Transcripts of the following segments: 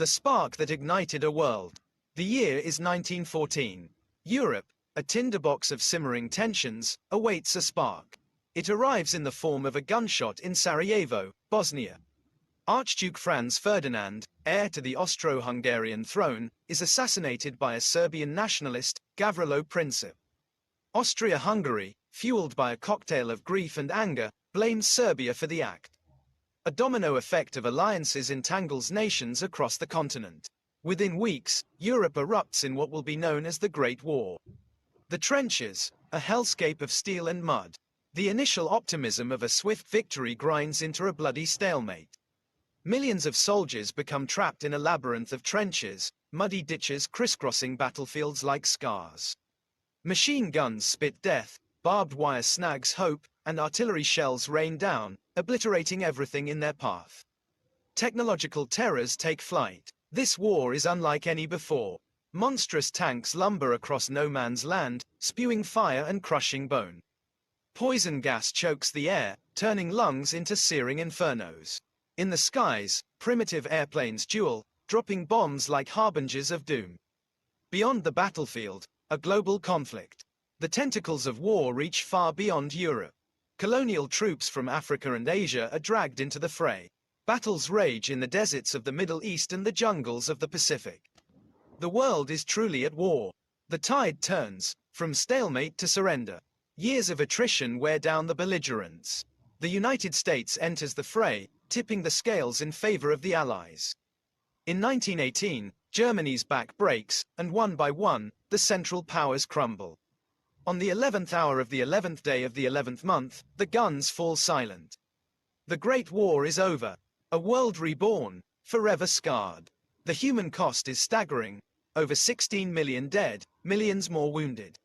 The spark that ignited a world. The year is 1914. Europe, a tinderbox of simmering tensions, awaits a spark. It arrives in the form of a gunshot in Sarajevo, Bosnia. Archduke Franz Ferdinand, heir to the Austro-Hungarian throne, is assassinated by a Serbian nationalist, Gavrilo Princip. Austria-Hungary, fueled by a cocktail of grief and anger, blames Serbia for the act. A domino effect of alliances entangles nations across the continent. Within weeks, Europe erupts in what will be known as the Great War. The trenches, a hellscape of steel and mud. The initial optimism of a swift victory grinds into a bloody stalemate. Millions of soldiers become trapped in a labyrinth of trenches, muddy ditches crisscrossing battlefields like scars. Machine guns spit death, barbed wire snags hope, and artillery shells rain down, obliterating everything in their path. Technological terrors take flight. This war is unlike any before. Monstrous tanks lumber across no man's land, spewing fire and crushing bone. Poison gas chokes the air, turning lungs into searing infernos. In the skies, primitive airplanes duel, dropping bombs like harbingers of doom. Beyond the battlefield, a global conflict. The tentacles of war reach far beyond Europe. Colonial troops from Africa and Asia are dragged into the fray. Battles rage in the deserts of the Middle East and the jungles of the Pacific. The world is truly at war. The tide turns, from stalemate to surrender. Years of attrition wear down the belligerents. The United States enters the fray, tipping the scales in favor of the Allies. In 1918, Germany's back breaks, and one by one, the Central Powers crumble. On the 11th hour of the 11th day of the 11th month, the guns fall silent. The Great War is over. A world reborn, forever scarred. The human cost is staggering. Over 16 million dead, millions more wounded.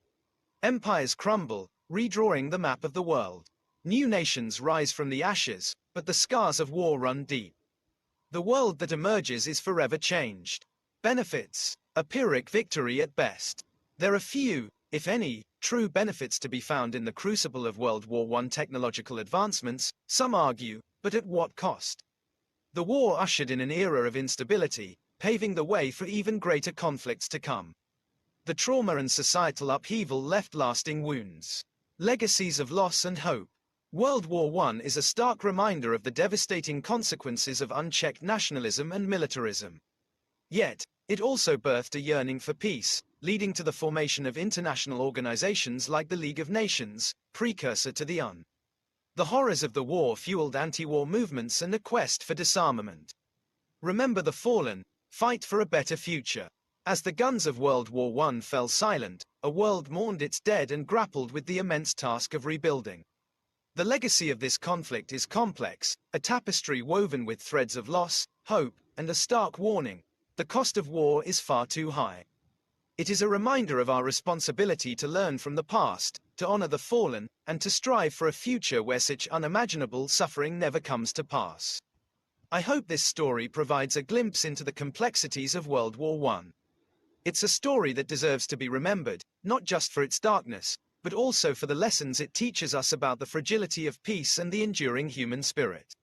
Empires crumble, redrawing the map of the world. New nations rise from the ashes, but the scars of war run deep. The world that emerges is forever changed. Benefits, a Pyrrhic victory at best. There are few, if any, true benefits to be found in the crucible of World War I technological advancements, some argue, but at what cost? The war ushered in an era of instability, paving the way for even greater conflicts to come. The trauma and societal upheaval left lasting wounds. Legacies of loss and hope. World War I is a stark reminder of the devastating consequences of unchecked nationalism and militarism. Yet, it also birthed a yearning for peace, leading to the formation of international organizations like the League of Nations, precursor to the UN. The horrors of the war fueled anti-war movements and a quest for disarmament. Remember the fallen, fight for a better future. As the guns of World War I fell silent, a world mourned its dead and grappled with the immense task of rebuilding. The legacy of this conflict is complex, a tapestry woven with threads of loss, hope, and a stark warning: the cost of war is far too high. It is a reminder of our responsibility to learn from the past, to honor the fallen, and to strive for a future where such unimaginable suffering never comes to pass. I hope this story provides a glimpse into the complexities of World War I. It's a story that deserves to be remembered, not just for its darkness, but also for the lessons it teaches us about the fragility of peace and the enduring human spirit.